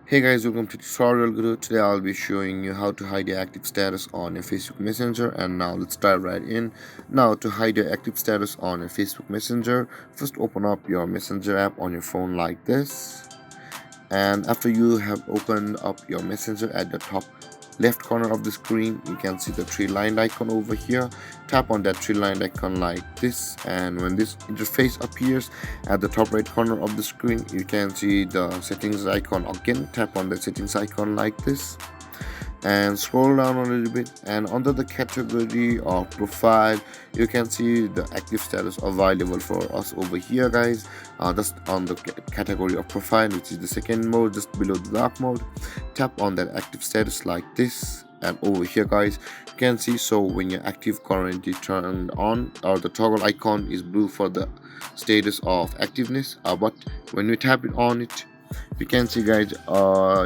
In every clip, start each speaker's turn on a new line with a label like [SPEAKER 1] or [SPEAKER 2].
[SPEAKER 1] Hey guys, welcome to Tutorial Guru. Today I'll be showing you how to hide your active status on your Facebook Messenger, and now let's dive right in. Now to hide your active status on your Facebook Messenger, first open up your Messenger app on your phone like this. And after you have opened up your Messenger, at the top left corner of the screen you can see the three line icon over here. Tap on that three line icon like this, and when this interface appears at the top right corner of the screen you can see the settings icon. Again, tap on the settings icon like this and scroll down a little bit, and under the category of profile you can see the active status available for us over here, guys. Just on the category of profile, which is the second mode just below the dark mode, tap on that active status like this, and over here guys you can see, so when your active currently turned on, or the toggle icon is blue for the status of activeness, but when we tap it on it, you can see guys,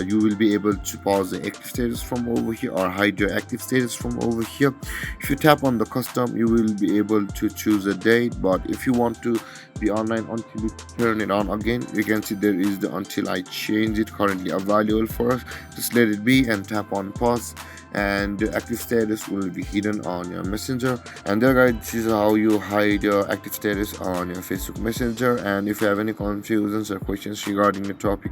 [SPEAKER 1] you will be able to pause the active status from over here or hide your active status from over here. If you tap on the custom you will be able to choose a date, but if you want to be online until you turn it on again, you can see there is the until I change it currently available for us. Just let it be and tap on pause, and the active status will be hidden on your Messenger. And there guys, this is how you hide your active status on your Facebook Messenger. And if you have any confusions or questions regarding the topic,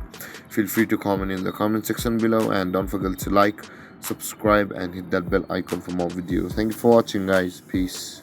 [SPEAKER 1] feel free to comment in the comment section below, and don't forget to like, subscribe and hit that bell icon for more videos. Thank you for watching guys. Peace.